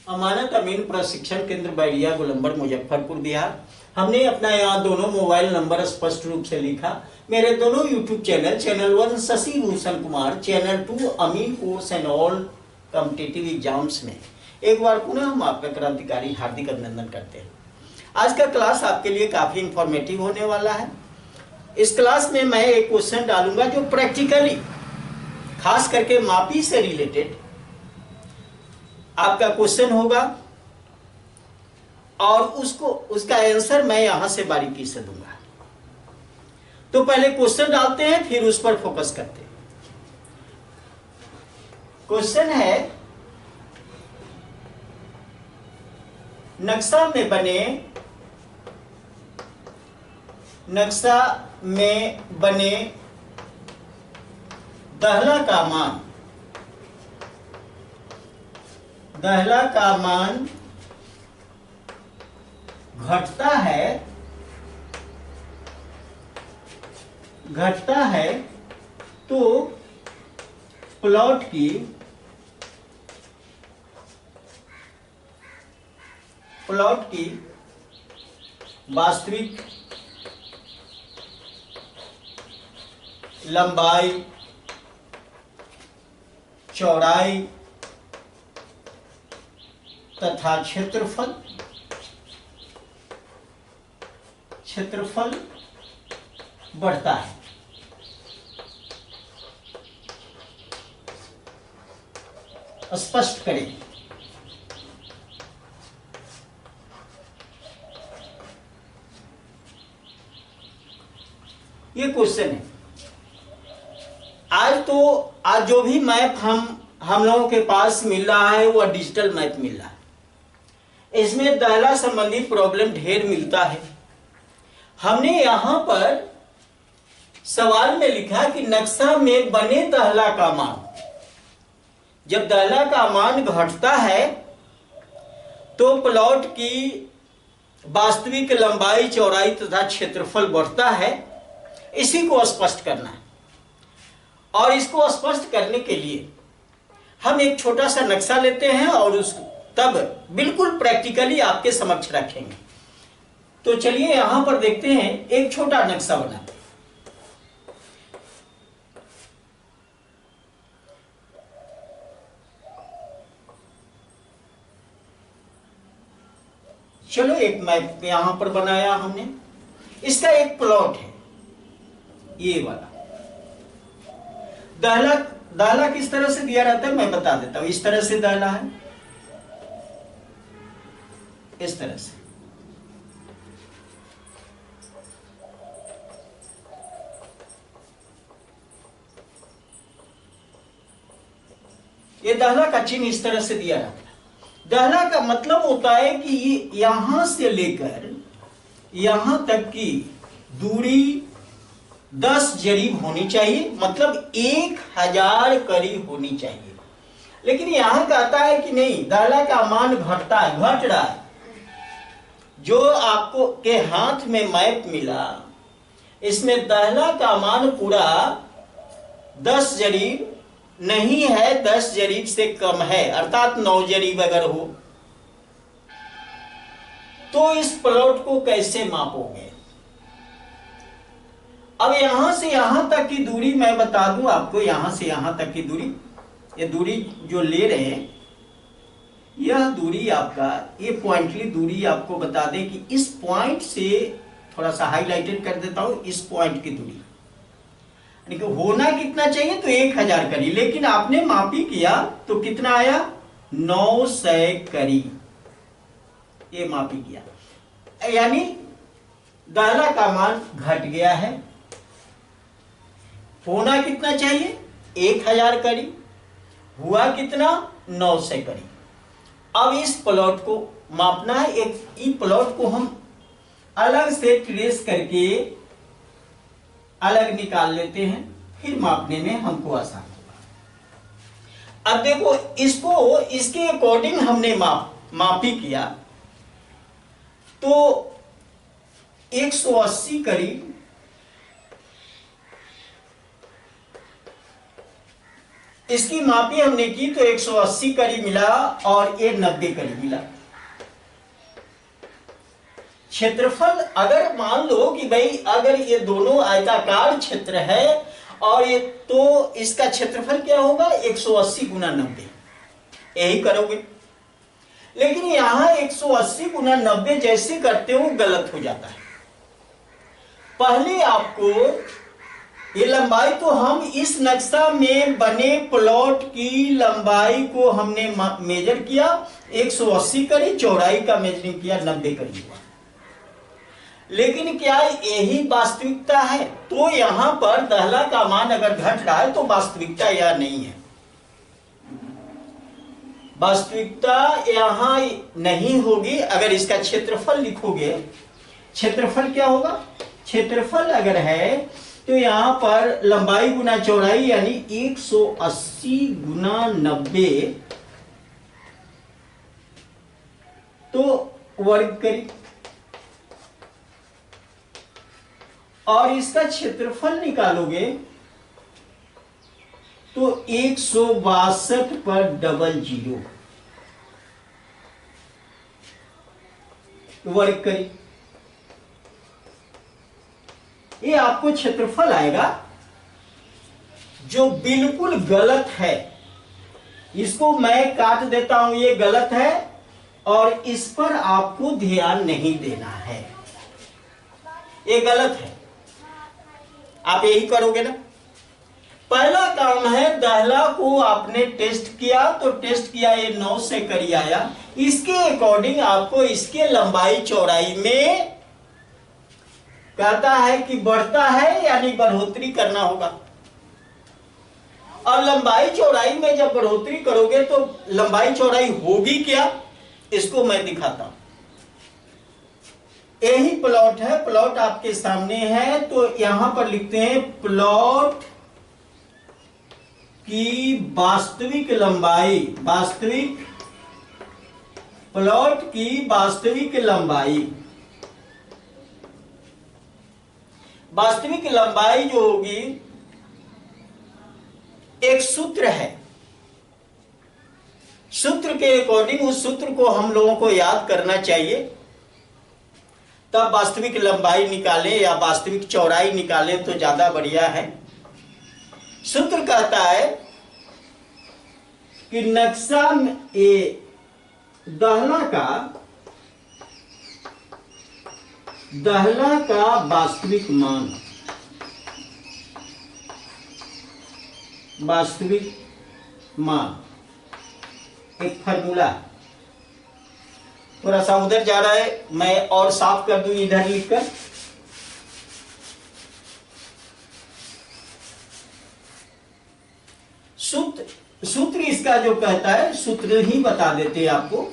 अमानत अमीन प्रशिक्षण केंद्र बैरिया गोलंबर मुजफ्फरपुर बिहार। हमने अपना यहाँ दोनों मोबाइल नंबर स्पष्ट रूप से लिखा। मेरे दोनों YouTube channel, channel 1 Shashi Bhushan Kumar, channel 2 Amin course and all competitive exams में एक बार पुनः हम आपका क्रांतिकारी हार्दिक अभिनंदन करते हैं। आज का क्लास आपके लिए काफी इंफॉर्मेटिव होने वाला है। इस क्लास में मैं एक क्वेश्चन डालूंगा जो प्रैक्टिकली खास करके मापी से रिलेटेड आपका क्वेश्चन होगा और उसका आंसर मैं यहां से बारीकी से दूंगा। तो पहले क्वेश्चन डालते हैं, फिर उस पर फोकस करते हैं। क्वेश्चन है, नक्शा में बने दहला का मान घटता है तो प्लॉट की वास्तविक लंबाई, चौड़ाई तथा क्षेत्रफल बढ़ता है। स्पष्ट करें। ये क्वेश्चन है। आज जो भी मैप हम लोगों के पास मिल रहा है वह डिजिटल मैप मिल रहा है। इसमें दहला संबंधी प्रॉब्लम ढेर मिलता है। हमने यहां पर सवाल में लिखा कि नक्शा में बने दहला का मान, जब दहला का मान घटता है तो प्लॉट की वास्तविक लंबाई, चौड़ाई तथा क्षेत्रफल बढ़ता है। इसी को स्पष्ट करना है और इसको स्पष्ट करने के लिए हम एक छोटा सा नक्शा लेते हैं और तब बिल्कुल प्रैक्टिकली आपके समक्ष रखेंगे। तो चलिए यहां पर देखते हैं, एक छोटा नक्शा बनाते हैं। चलो एक मैप यहां पर बनाया हमने। इसका एक प्लॉट है, ये वाला। दहला किस तरह से दिया रहता है मैं बता देता हूं। इस तरह से दहला है, इस तरह से। ये दहला का चिन्ह इस तरह से दिया रहता है। दहला का मतलब होता है कि यहां से लेकर यहां तक की दूरी 10 जरीब होनी चाहिए, मतलब 1000 करीब होनी चाहिए। लेकिन यहां कहता है कि नहीं, दहला का मान घट रहा है। जो आपको के हाथ में मैप मिला, इसमें दहला का मान पूरा 10 जरीब नहीं है, 10 जरीब से कम है, अर्थात 9 जरीब अगर हो तो इस प्लॉट को कैसे मापोगे? अब यहां से यहां तक की दूरी मैं बता दूं आपको। यहां से यहां तक की दूरी, ये दूरी जो ले रहे हैं, यह दूरी आपका, ये पॉइंटली दूरी आपको बता दें कि इस पॉइंट से थोड़ा सा हाईलाइटेड कर देता हूं, इस पॉइंट की दूरी होना कितना चाहिए तो 1000 करीब, लेकिन आपने मापी किया तो कितना आया? 900 करीब ये मापी किया, यानी दहला का मान घट गया है। होना कितना चाहिए? 1000 करीब, हुआ कितना? 900 करीब। अब इस प्लॉट को मापना है। इस प्लॉट को हम अलग से ट्रेस करके अलग निकाल लेते हैं, फिर मापने में हमको आसान होगा। अब देखो, इसके अकॉर्डिंग हमने मापी किया तो 180 करीब इसकी मापी हमने की तो 180 करीब मिला और ये 90 करीब मिला। क्षेत्रफल अगर मान लो कि भाई अगर ये दोनों आयताकार क्षेत्र है और ये, तो इसका क्षेत्रफल क्या होगा 180 गुना 90, यही करोगे। लेकिन यहां 180 गुना 90 जैसे करते हो गलत हो जाता है। पहले आपको ये लंबाई, तो हम इस नक्शा में बने प्लॉट की लंबाई को हमने मेजर किया, 180 करी, चौड़ाई का मेजरिंग किया 90 करी हुआ। लेकिन क्या यही वास्तविकता है? तो यहां पर दहला का मान अगर घट रहा है तो वास्तविकता यह नहीं है। वास्तविकता यहां नहीं होगी। अगर इसका क्षेत्रफल लिखोगे, क्षेत्रफल क्या होगा? क्षेत्रफल अगर है तो यहां पर लंबाई गुना चौड़ाई यानी 180 गुना 90 तो वर्ग करी, और इसका क्षेत्रफल निकालोगे तो 162 पर डबल जीरो वर्ग करी, ये आपको क्षेत्रफल आएगा जो बिल्कुल गलत है। इसको मैं काट देता हूं, ये गलत है और इस पर आपको ध्यान नहीं देना है, ये गलत है। आप यही करोगे ना। पहला काम है दहला को आपने टेस्ट किया, तो टेस्ट किया ये 9 से करीब आया, इसके अकॉर्डिंग आपको इसके लंबाई चौड़ाई में कहता है कि बढ़ता है यानी बढ़ोतरी करना होगा। और लंबाई चौड़ाई में जब बढ़ोतरी करोगे तो लंबाई चौड़ाई होगी क्या, इसको मैं दिखाता हूं। यही प्लॉट है, प्लॉट आपके सामने है, तो यहां पर लिखते हैं प्लॉट की वास्तविक लंबाई, प्लॉट की वास्तविक लंबाई, वास्तविक लंबाई जो होगी एक सूत्र है, सूत्र के अकॉर्डिंग उस सूत्र को हम लोगों को याद करना चाहिए, तब वास्तविक लंबाई निकालें या वास्तविक चौड़ाई निकालें तो ज्यादा बढ़िया है। सूत्र कहता है कि नक्शा में दहला का वास्तविक मान, एक फार्मूला, थोड़ा सा उधर जा रहा है, मैं और साफ कर दूं इधर लिखकर। सूत्र इसका जो कहता है, सूत्र ही बता देते हैं आपको।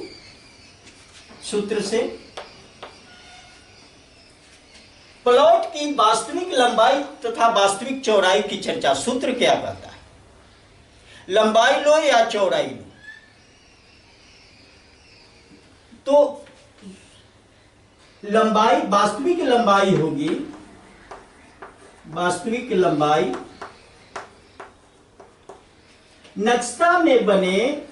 सूत्र से प्लॉट की वास्तविक लंबाई तथा वास्तविक चौड़ाई की चर्चा, सूत्र क्या कहता है? लंबाई लो या चौड़ाई लो, तो लंबाई, वास्तविक लंबाई होगी, वास्तविक लंबाई नक्शा में बने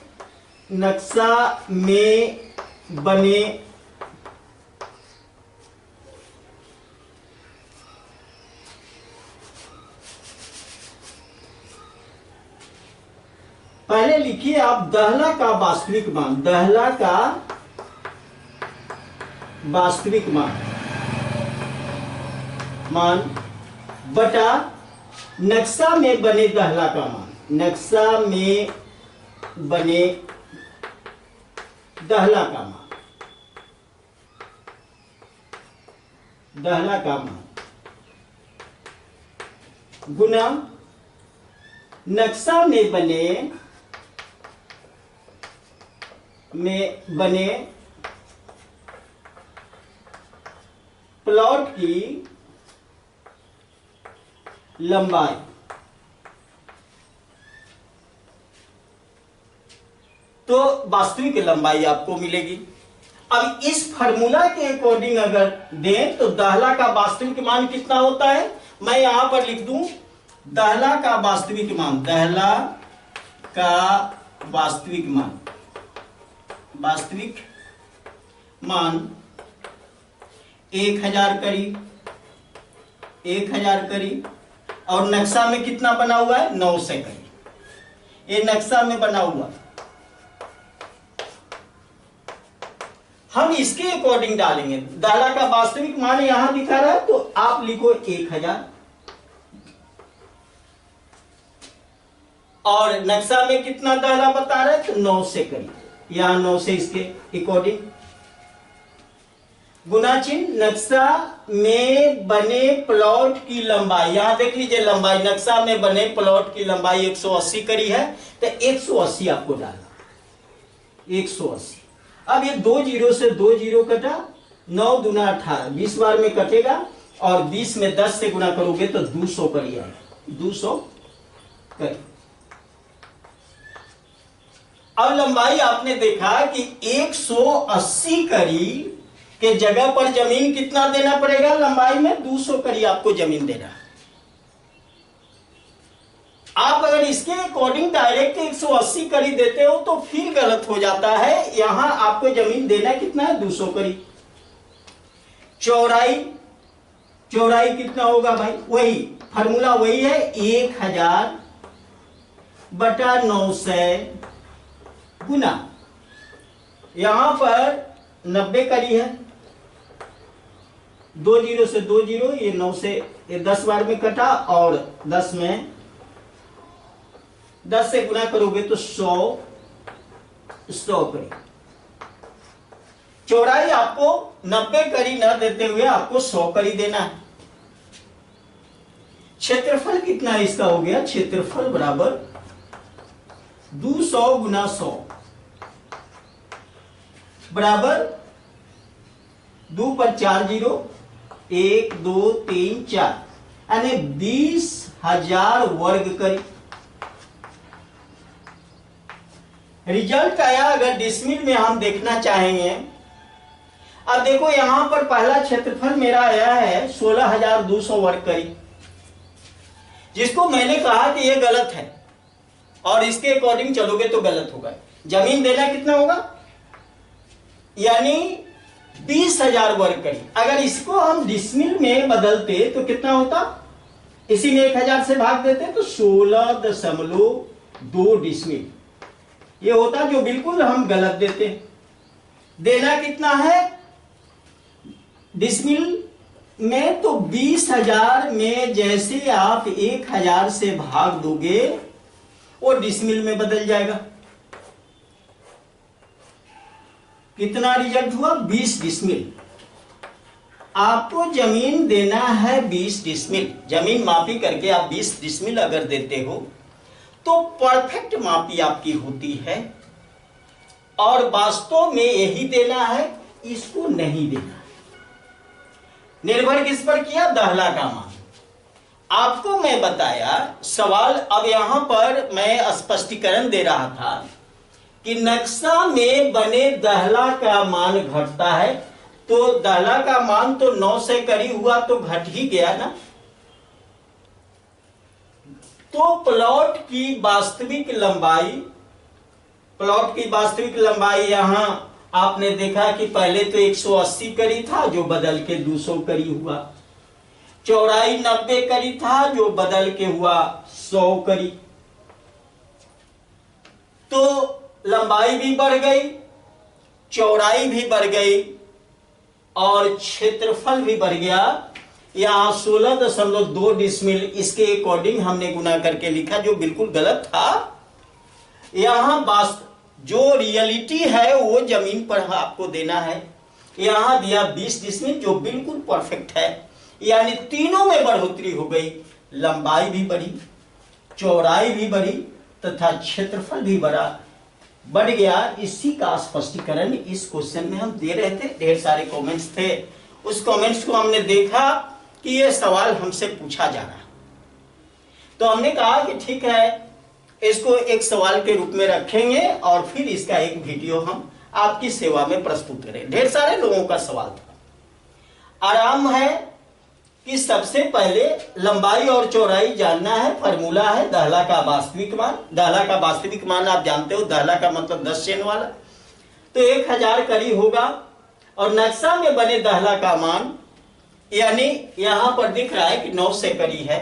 पहले लिखिए आप दहला का वास्तविक मान, दहला का वास्तविक मान बटा नक्शा में बने दहला का मान, नक्शा में बने दहला का मान, दहला का मान गुना नक्शा में बने प्लॉट की लंबाई। तो वास्तविक लंबाई आपको मिलेगी। अब इस फार्मूला के अकॉर्डिंग अगर दें तो दहला का वास्तविक मान कितना होता है, मैं यहां पर लिख दूं दहला का वास्तविक मान, दहला का वास्तविक मान, वास्तविक मान 1000 करीब, 1000 करीब, और नक्शा में कितना बना हुआ है 900 करीब, ये नक्शा में बना हुआ। हम इसके अकॉर्डिंग डालेंगे। दाला का वास्तविक मान यहां दिखा रहा है तो आप लिखो 1000, और नक्शा में कितना दाला बता रहा है तो 900 करीब, यहां 900 इसके अकॉर्डिंग। गुना चिन्ह नक्शा में बने प्लॉट की लंबाई, यहां देख लीजिए लंबाई, नक्शा में बने प्लॉट की लंबाई 180 करी है तो 180 आपको डालना, 180। अब ये 2 जीरो से 2 जीरो कटा, 9 दूना 18, 20 बार में कटेगा, और 20 में 10 से गुना करोगे तो 200 करी आएगा, 200 करी। अब लंबाई आपने देखा कि 180 करी के जगह पर जमीन कितना देना पड़ेगा, लंबाई में 200 करी आपको जमीन देना। आप अगर इसके अकॉर्डिंग डायरेक्ट 180 करी देते हो तो फिर गलत हो जाता है। यहां आपको जमीन देना कितना है 200 करी। चौड़ाई, चौड़ाई कितना होगा भाई, वही फार्मूला वही है, 1000 बटा 900 गुना, यहां पर 90 करी है, 2 जीरो से 2 जीरो, ये 9 से ये 10 बार में कटा, और 10 में 10 से गुना करोगे तो 100 करी। चौड़ाई आपको 90 करी न देते हुए आपको 100 करी देना है। क्षेत्रफल कितना इसका हो गया, क्षेत्रफल बराबर 200 गुना 100 बराबर 2 पर 4 जीरो, 1 2 3 4, यानी 20,000 वर्ग करी। रिजल्ट आया अगर डिसमिल में हम देखना चाहेंगे। अब देखो यहां पर पहला क्षेत्रफल मेरा आया है 16,200 वर्ग करी, जिसको मैंने कहा कि ये गलत है, और इसके अकॉर्डिंग चलोगे तो गलत होगा। जमीन देना कितना होगा, यानी 20,000 वर्ग करी। अगर इसको हम डिसमिल में बदलते तो कितना होता, इसी में 1000 से भाग देते तो 16.2 डिसमिल ये होता, जो बिल्कुल हम गलत देते। देना कितना है डिसमिल में, तो 20,000 में जैसे आप 1000 से भाग दोगे वो डिसमिल में बदल जाएगा। कितना रिजल्ट हुआ, 20 डिसमिल। आपको जमीन देना है 20 डिसमिल, जमीन मापी करके आप 20 डिसमिल अगर देते हो तो परफेक्ट मापी आपकी होती है, और वास्तव में यही देना है, इसको नहीं देना। निर्भर किस पर किया, दाहला का मान। आपको मैं बताया सवाल, अब यहां पर मैं स्पष्टीकरण दे रहा था कि नक्शा में बने दाहला का मान घटता है, तो दाहला का मान तो 9 से करी हुआ तो घट ही गया ना। तो प्लॉट की वास्तविक लंबाई, प्लॉट की वास्तविक लंबाई यहां आपने देखा कि पहले तो 180 करी था जो बदल के 200 करी हुआ, चौड़ाई 90 करी था जो बदल के हुआ 100 करी, तो लंबाई भी बढ़ गई, चौड़ाई भी बढ़ गई, और क्षेत्रफल भी बढ़ गया। यहां 16.2 डिसमिल इसके अकॉर्डिंग हमने गुना करके लिखा, जो बिल्कुल गलत था। यहां जो रियलिटी है वो जमीन पर आपको देना है। यहां दिया 20 डिसमिल जो बिल्कुल परफेक्ट है, यानी तीनों में बढ़ोतरी हो गई, लंबाई भी बढ़ी, चौड़ाई भी बढ़ी, तथा क्षेत्रफल भी बढ़ गया। इसी का स्पष्टीकरण इस क्वेश्चन में हम दे रहे थे। ढेर सारे कमेंट्स थे, उस कमेंट्स को हमने देखा कि ये सवाल हमसे पूछा जा रहा, तो हमने कहा कि ठीक है, इसको एक सवाल के रूप में रखेंगे और फिर इसका एक वीडियो हम आपकी सेवा में प्रस्तुत करें। ढेर सारे लोगों का सवाल था। आराम है कि सबसे पहले लंबाई और चौड़ाई जानना है। फार्मूला है दाहला का वास्तविक मान। दाहला का वास्तविक मान आप जानते हो, दाहला का मतलब 10 चेन वाला, तो 1000 कड़ी होगा। और नक्शा में बने दाहला का मान, यानी यहां पर दिख रहा है कि 900 कड़ी है,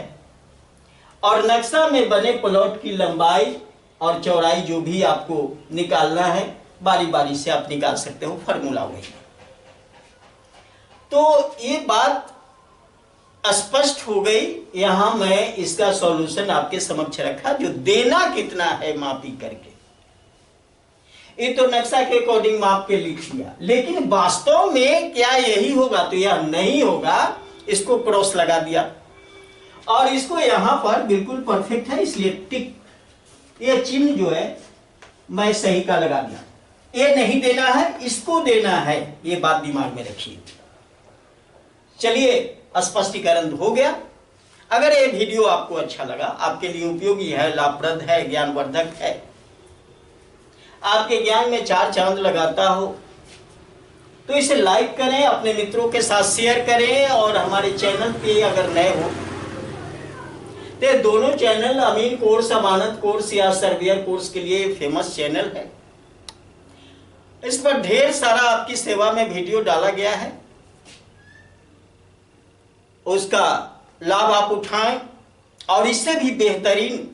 और नक्शा में बने प्लॉट की लंबाई और चौड़ाई जो भी आपको निकालना है, बारी बारी से आप निकाल सकते हो, फार्मूला वही। तो ये बात स्पष्ट हो गई। यहां मैं इसका सॉल्यूशन आपके समक्ष रखा, जो देना कितना है मापी करके। ये तो नक्शा के अकॉर्डिंग माप के लिख दिया, लेकिन वास्तव में क्या यही होगा? तो यह नहीं होगा। इसको क्रॉस लगा दिया और इसको यहां पर बिल्कुल परफेक्ट है, इसलिए टिक, ये चिन्ह जो है मैं सही का लगा दिया। ये नहीं देना है, इसको देना है, ये बात दिमाग में रखिए। चलिए, स्पष्टीकरण हो गया। अगर ये वीडियो आपको अच्छा लगा, आपके लिए उपयोगी है, लाभप्रद है, ज्ञानवर्धक है, आपके ज्ञान में 4 चांद लगाता हो, तो इसे लाइक करें, अपने मित्रों के साथ शेयर करें। और हमारे चैनल पे अगर नए हो तो दोनों चैनल अमीन कोर्स, अमानत कोर्स या सर्वेयर कोर्स के लिए फेमस चैनल है। इस पर ढेर सारा आपकी सेवा में वीडियो डाला गया है, उसका लाभ आप उठाएं। और इससे भी बेहतरीन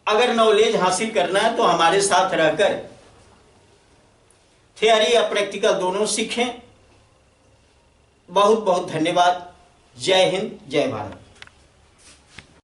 अगर नॉलेज हासिल करना है तो हमारे साथ रहकर थियरी या प्रैक्टिकल दोनों सीखें। बहुत बहुत धन्यवाद। जय हिंद, जय भारत।